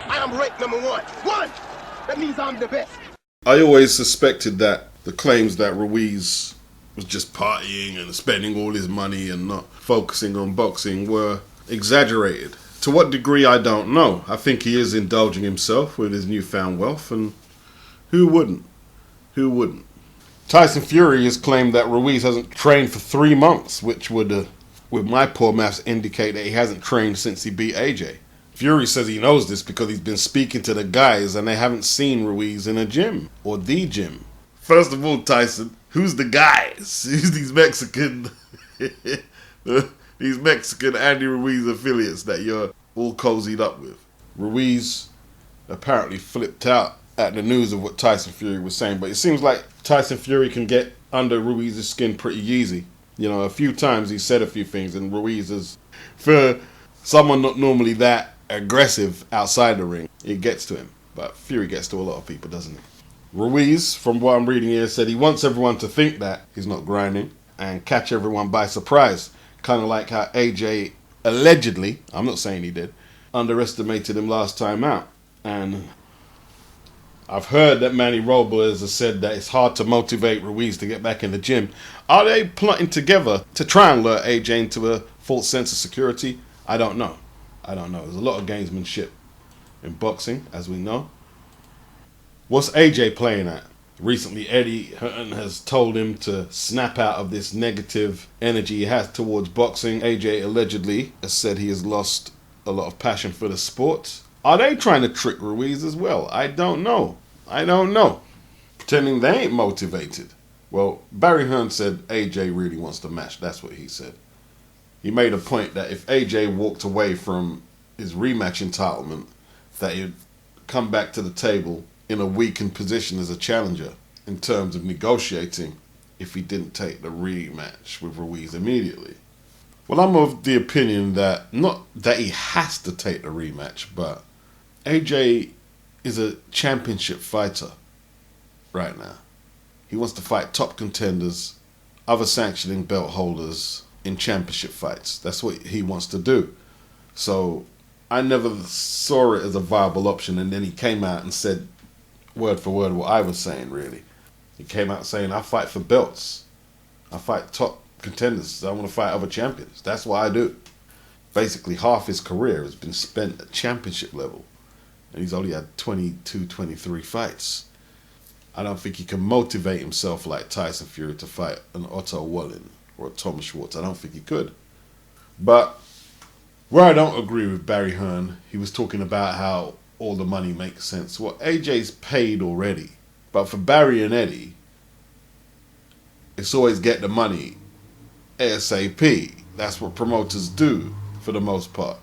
I am ranked number one. One! That means I'm the best. I always suspected that the claims that Ruiz was just partying and spending all his money and not focusing on boxing were exaggerated. To what degree, I don't know. I think he is indulging himself with his newfound wealth, and who wouldn't? Who wouldn't? Tyson Fury has claimed that Ruiz hasn't trained for 3 months, which would, with my poor maths, indicate that he hasn't trained since he beat AJ. Fury says he knows this because he's been speaking to the guys and they haven't seen Ruiz in a gym, or the gym. First of all, Tyson, who's the guys? Who's these Mexican... these Mexican Andy Ruiz affiliates that you're all cozied up with? Ruiz apparently flipped out at the news of what Tyson Fury was saying, but it seems like Tyson Fury can get under Ruiz's skin pretty easy. You know, a few times he said a few things, and Ruiz is, for someone not normally that aggressive outside the ring, it gets to him. But Fury gets to a lot of people, doesn't he? Ruiz, from what I'm reading here, said he wants everyone to think that he's not grinding and catch everyone by surprise. Kind of like how AJ allegedly, I'm not saying he did, underestimated him last time out. And I've heard that Manny Robles has said that it's hard to motivate Ruiz to get back in the gym. Are they plotting together to try and lure AJ into a false sense of security? I don't know. There's a lot of gamesmanship in boxing, as we know. What's AJ playing at? Recently, Eddie Hearn has told him to snap out of this negative energy he has towards boxing. AJ allegedly has said he has lost a lot of passion for the sport. Are they trying to trick Ruiz as well? I don't know. Pretending they ain't motivated. Well, Barry Hearn said AJ really wants to match. That's what he said. He made a point that if AJ walked away from his rematch entitlement, that he'd come back to the table in a weakened position as a challenger in terms of negotiating if he didn't take the rematch with Ruiz immediately. Well, I'm of the opinion that, not that he has to take the rematch, but AJ is a championship fighter right now. He wants to fight top contenders, other sanctioning belt holders in championship fights. That's what he wants to do. So I never saw it as a viable option, and then he came out and said word for word what I was saying, really. He came out saying, I fight for belts. I fight top contenders. I want to fight other champions. That's what I do. Basically, half his career has been spent at championship level. And he's only had 22, 23 fights. I don't think he can motivate himself like Tyson Fury to fight an Otto Wallin or a Thomas Schwartz. I don't think he could. But where I don't agree with Barry Hearn, he was talking about how all the money makes sense. Well, AJ's paid already. But for Barry and Eddie, it's always get the money ASAP. That's what promoters do for the most part.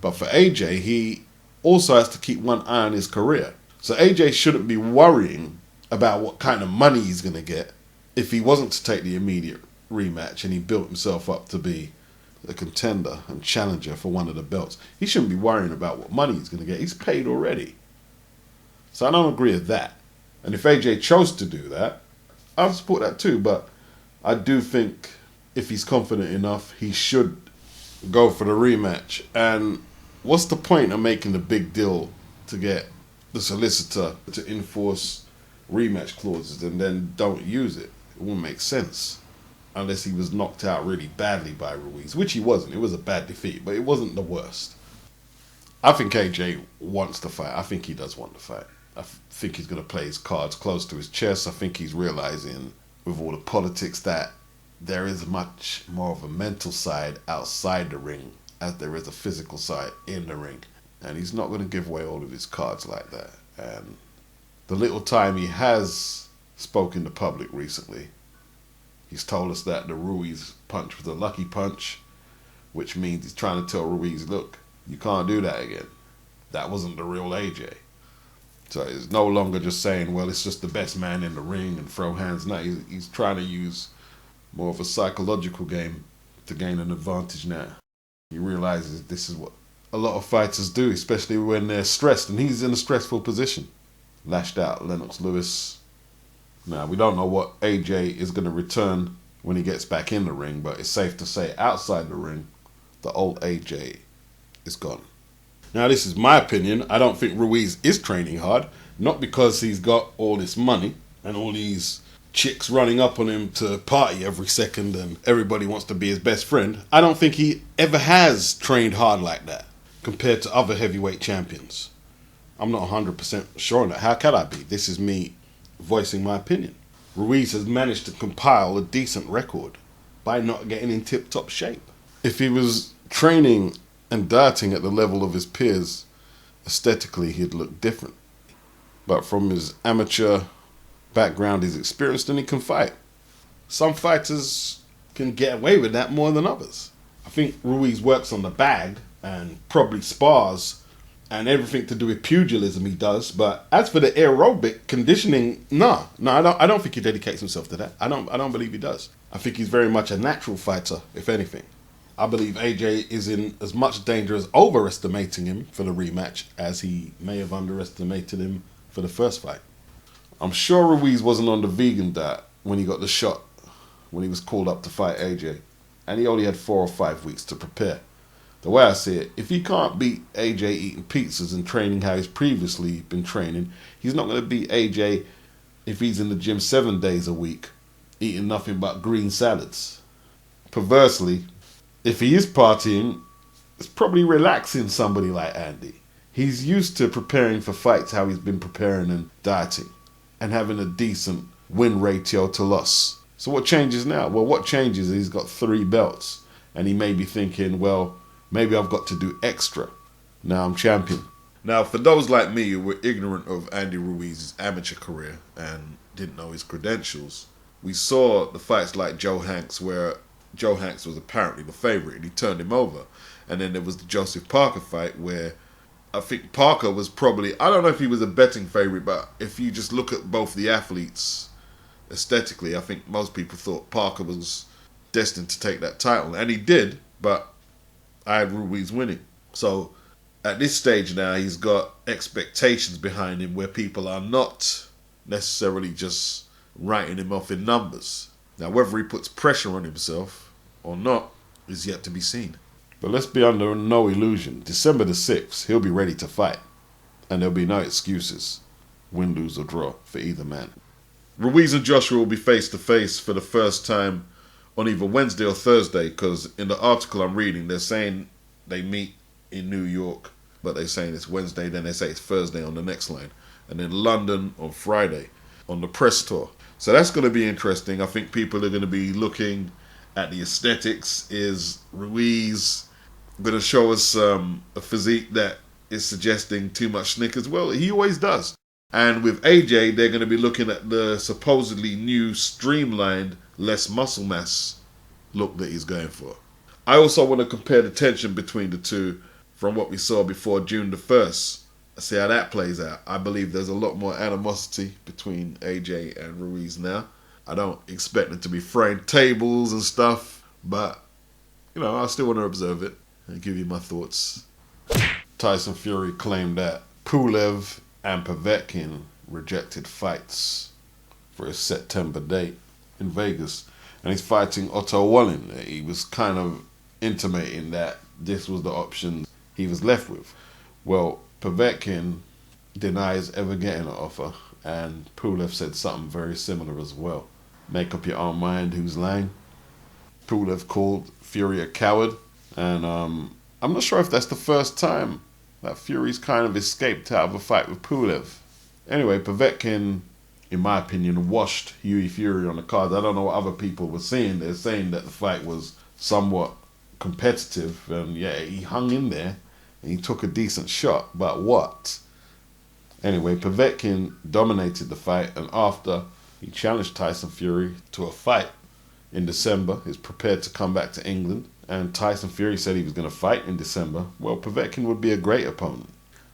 But for AJ, he also has to keep one eye on his career. So AJ shouldn't be worrying about what kind of money he's going to get if he wasn't to take the immediate rematch and he built himself up to be a contender and challenger for one of the belts. He shouldn't be worrying about what money he's going to get. He's paid already. So I don't agree with that. And if AJ chose to do that, I'll support that too. But I do think if he's confident enough, he should go for the rematch. And what's the point of making the big deal to get the solicitor to enforce rematch clauses and then don't use it? It wouldn't make sense. Unless he was knocked out really badly by Ruiz, which he wasn't. It was a bad defeat, but it wasn't the worst. I think AJ wants to fight. I think he does want to fight. I think he's going to play his cards close to his chest. I think he's realizing with all the politics that there is much more of a mental side outside the ring as there is a physical side in the ring. And he's not going to give away all of his cards like that. And the little time he has spoken to public recently, he's told us that the Ruiz punch was a lucky punch, which means he's trying to tell Ruiz, look, you can't do that again. That wasn't the real AJ. So he's no longer just saying, well, it's just the best man in the ring and throw hands. No, he's trying to use more of a psychological game to gain an advantage now. He realizes this is what a lot of fighters do, especially when they're stressed, and he's in a stressful position. Lashed out Lennox Lewis. Now, we don't know what AJ is going to return when he gets back in the ring, but it's safe to say outside the ring, the old AJ is gone. Now, this is my opinion. I don't think Ruiz is training hard, not because he's got all this money and all these chicks running up on him to party every second and everybody wants to be his best friend. I don't think he ever has trained hard like that compared to other heavyweight champions. I'm not 100% sure on that. How can I be? This is me voicing my opinion. Ruiz has managed to compile a decent record by not getting in tip-top shape. If he was training and dieting at the level of his peers, aesthetically he'd look different. But from his amateur background, he's experienced and he can fight. Some fighters can get away with that more than others. I think Ruiz works on the bag and probably spars and everything to do with pugilism he does. But as for the aerobic conditioning, no, I don't think he dedicates himself to that. I don't believe he does. I think he's very much a natural fighter, if anything. I believe AJ is in as much danger as overestimating him for the rematch as he may have underestimated him for the first fight. I'm sure Ruiz wasn't on the vegan diet when he got the shot, when he was called up to fight AJ. And he only had 4 or 5 weeks to prepare. The way I see it, if he can't beat AJ eating pizzas and training how he's previously been training, he's not going to beat AJ if he's in the gym 7 days a week, eating nothing but green salads. Perversely, if he is partying, it's probably relaxing somebody like Andy. He's used to preparing for fights how he's been preparing and dieting and having a decent win ratio to loss. So what changes now? Well, what changes is he's got 3 belts and he may be thinking, well, maybe I've got to do extra. Now I'm champion. Now, for those like me who were ignorant of Andy Ruiz's amateur career and didn't know his credentials, we saw the fights like Joe Hanks where Joe Hanks was apparently the favourite and he turned him over. And then there was the Joseph Parker fight where I think Parker was probably, I don't know if he was a betting favourite, but if you just look at both the athletes aesthetically, I think most people thought Parker was destined to take that title. And he did, but I had Ruiz winning. So at this stage now, he's got expectations behind him where people are not necessarily just writing him off in numbers. Now, whether he puts pressure on himself or not is yet to be seen. But let's be under no illusion. December the 6th, he'll be ready to fight. And there'll be no excuses, win, lose or draw, for either man. Ruiz and Joshua will be face-to-face for the first time on either Wednesday or Thursday, because in the article I'm reading, they're saying they meet in New York, but they're saying it's Wednesday, then they say it's Thursday on the next line. And then London on Friday on the press tour. So that's going to be interesting. I think people are going to be looking at the aesthetics. Is Ruiz going to show us a physique that is suggesting too much Snickers? Well, he always does. And with AJ, they're going to be looking at the supposedly new, streamlined, less muscle mass look that he's going for. I also want to compare the tension between the two from what we saw before June the 1st. See how that plays out. I believe there's a lot more animosity between AJ and Ruiz now. I don't expect them to be throwing tables and stuff, but, you know, I still want to observe it and give you my thoughts. Tyson Fury claimed that Pulev and Povetkin rejected fights for his September date in Vegas. And he's fighting Otto Wallin. He was kind of intimating that this was the option he was left with. Well, Povetkin denies ever getting an offer, and Pulev said something very similar as well. Make up your own mind who's lying. Pulev called Fury a coward, and I'm not sure if that's the first time that Fury's kind of escaped out of a fight with Pulev. Anyway, Povetkin, in my opinion, washed Hughie Fury on the cards. I don't know what other people were saying. They're saying that the fight was somewhat competitive, and yeah, he hung in there. And he took a decent shot, but what? Anyway, Povetkin dominated the fight, and after he challenged Tyson Fury to a fight in December, he's prepared to come back to England, and Tyson Fury said he was going to fight in December. Well, Povetkin would be a great opponent.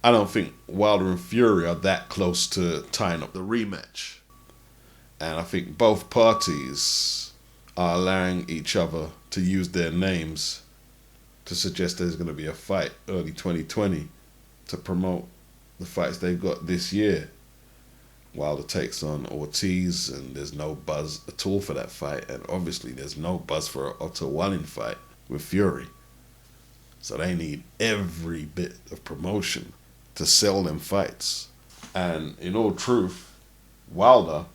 I don't think Wilder and Fury are that close to tying up the rematch. And I think both parties are allowing each other to use their names to suggest there's going to be a fight early 2020 to promote the fights they've got this year. Wilder takes on Ortiz, and there's no buzz at all for that fight. And obviously there's no buzz for an Otto Wallin fight with Fury. So they need every bit of promotion to sell them fights. And in all truth, Wilder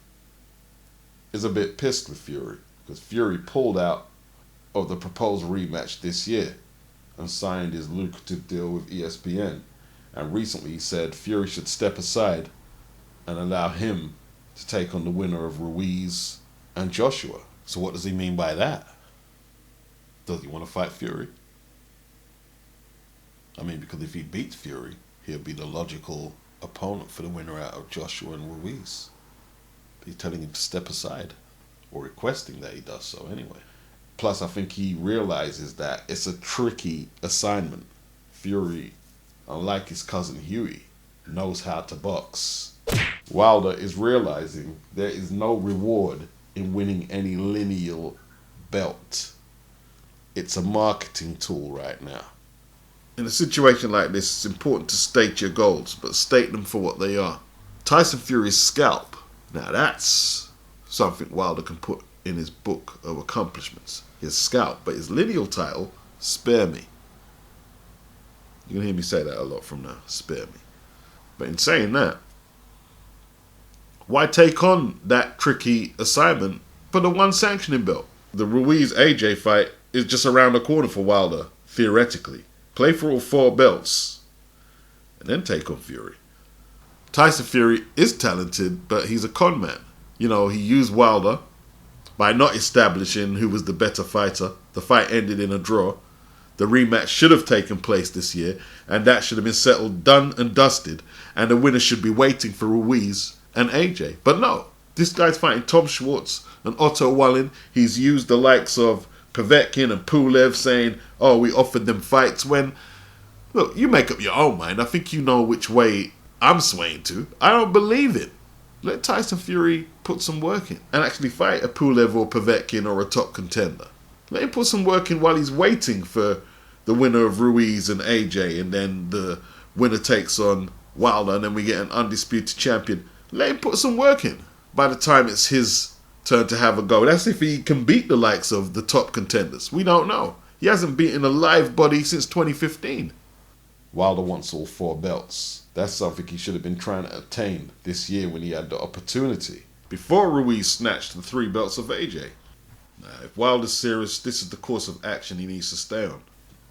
is a bit pissed with Fury because Fury pulled out of the proposed rematch this year and signed his lucrative deal with ESPN. And recently he said Fury should step aside and allow him to take on the winner of Ruiz and Joshua. So what does he mean by that? Does he want to fight Fury? I mean, because if he beats Fury, he'll be the logical opponent for the winner out of Joshua and Ruiz. He's telling him to step aside, or requesting that he does so anyway. Plus, I think he realizes that it's a tricky assignment. Fury, unlike his cousin Hughie, knows how to box. Wilder is realizing there is no reward in winning any lineal belt. It's a marketing tool right now. In a situation like this, it's important to state your goals, but state them for what they are. Tyson Fury's scalp. Now that's something Wilder can put in his book of accomplishments. His scalp, but his lineal title, spare me. You're going to hear me say that a lot from now, spare me. But in saying that, why take on that tricky assignment for the one sanctioning belt? The Ruiz-AJ fight is just around the corner for Wilder, theoretically. Play for all 4 belts, and then take on Fury. Tyson Fury is talented, but he's a con man. You know, he used Wilder by not establishing who was the better fighter. The fight ended in a draw. The rematch should have taken place this year, and that should have been settled, done and dusted, and the winner should be waiting for Ruiz and AJ. But no, this guy's fighting Tom Schwartz and Otto Wallin. He's used the likes of Povetkin and Pulev saying, oh, we offered them fights when, look, you make up your own mind. I think you know which way I'm swaying to. I don't believe it. Let Tyson Fury put some work in and actually fight a Pulev or Povetkin or a top contender. Let him put some work in while he's waiting for the winner of Ruiz and AJ, and then the winner takes on Wilder, and then we get an undisputed champion. Let him put some work in. By the time it's his turn to have a go, that's if he can beat the likes of the top contenders. We don't know. He hasn't beaten a live body since 2015. Wilder wants all 4 belts. That's something he should have been trying to attain this year when he had the opportunity, before Ruiz snatched the 3 belts of AJ. Now, if Wilder's serious, this is the course of action he needs to stay on.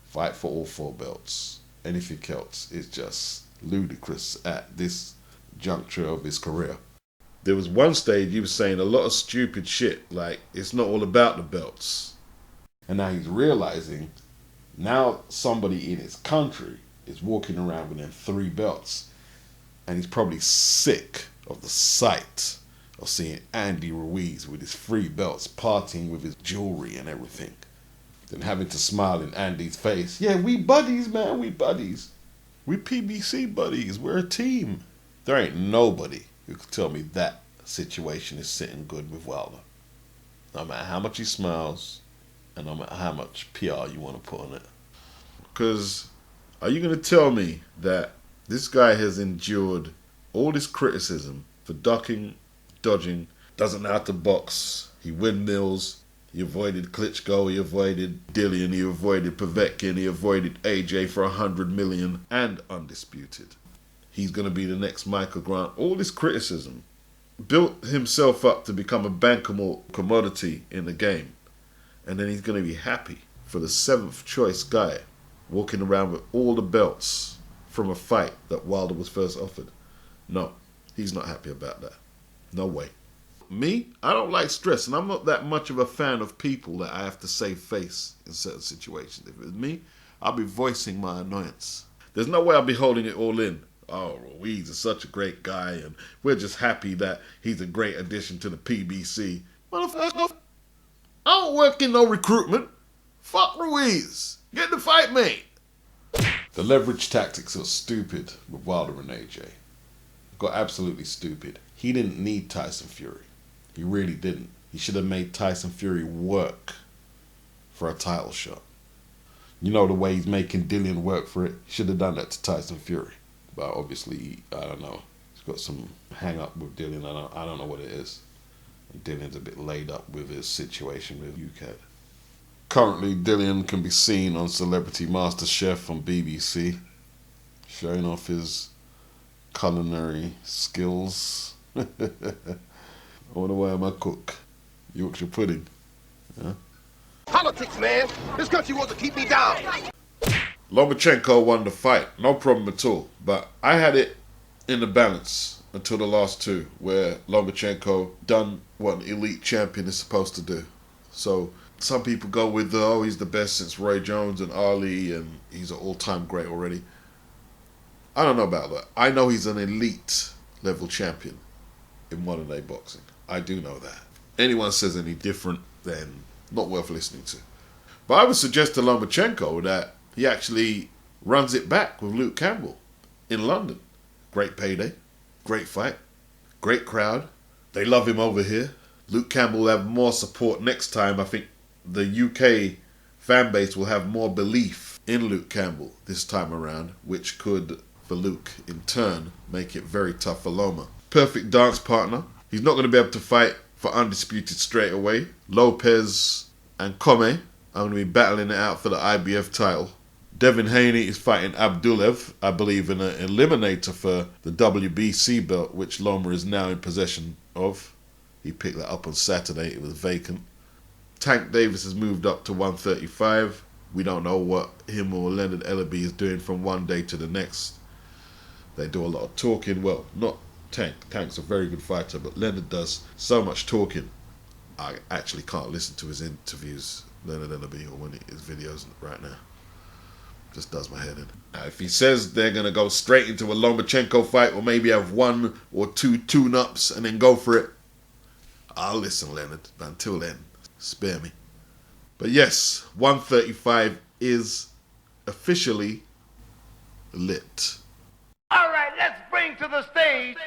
Fight for all 4 belts. Anything else is just ludicrous at this juncture of his career. There was one stage he was saying a lot of stupid shit, like it's not all about the belts. And now he's realizing now somebody in his country is walking around with them 3 belts, and he's probably sick of the sight of seeing Andy Ruiz with his 3 belts partying with his jewelry and everything. Then having to smile in Andy's face. Yeah, we buddies, man, we buddies. We PBC buddies, we're a team. There ain't nobody who could tell me that situation is sitting good with Wilder. No matter how much he smiles, and no matter how much PR you want to put on it. Because are you going to tell me that this guy has endured all this criticism for ducking, dodging, doesn't know how to box, he windmills, he avoided Klitschko, he avoided Dillian, he avoided Povetkin, he avoided AJ for 100 million and undisputed. He's going to be the next Michael Grant. All this criticism. Built himself up to become a bankable commodity in the game. And then he's going to be happy for the 7th choice guy walking around with all the belts from a fight that Wilder was first offered. No, he's not happy about that. No way. Me, I don't like stress, and I'm not that much of a fan of people that I have to save face in certain situations. If it was me, I'll be voicing my annoyance. There's no way I'll be holding it all in. Oh, Ruiz is such a great guy, and we're just happy that he's a great addition to the PBC. Motherfucker, I don't work in no recruitment. Fuck Ruiz. Get the fight made. The leverage tactics are stupid with Wilder and AJ. Got absolutely stupid. He didn't need Tyson Fury. He really didn't. He should have made Tyson Fury work for a title shot. You know the way he's making Dillian work for it? He should have done that to Tyson Fury. But obviously, I don't know. He's got some hang up with Dillian. I don't know what it is. And Dillian's a bit laid up with his situation with UKAD. Currently, Dillian can be seen on Celebrity MasterChef on BBC, showing off his culinary skills. I wonder why I'm a cook. Yorkshire pudding. Yeah. Politics, man. This country wants to keep me down. Lomachenko won the fight, no problem at all. But I had it in the balance until the last two, where Lomachenko done what an elite champion is supposed to do. So some people go with, oh, he's the best since Roy Jones and Ali, and he's an all-time great already. I don't know about that. I know he's an elite level champion in modern day boxing. I do know that. Anyone says any different, then not worth listening to. But I would suggest to Lomachenko that he actually runs it back with Luke Campbell in London. Great payday, great fight, great crowd. They love him over here. Luke Campbell will have more support next time. I think the UK fan base will have more belief in Luke Campbell this time around, which could, for Luke, in turn, make it very tough for Loma. Perfect dance partner. He's not going to be able to fight for undisputed straight away. Lopez and Come are going to be battling it out for the IBF title. Devin Haney is fighting Abdulev, I believe, in an eliminator for the WBC belt, which Loma is now in possession of. He picked that up on Saturday. It was vacant. Tank Davis has moved up to 135. We don't know what him or Leonard Ellaby is doing from one day to the next. They do a lot of talking. Well, not Tank. Tank's a very good fighter, but Leonard does so much talking. I actually can't listen to his interviews, Leonard Ellaby, or his videos right now. Just does my head in. Now, if he says they're going to go straight into a Lomachenko fight, or maybe have one or two tune-ups and then go for it, I'll listen, Leonard. But until then, spare me. But yes, 135 is officially lit. All right, let's bring to the stage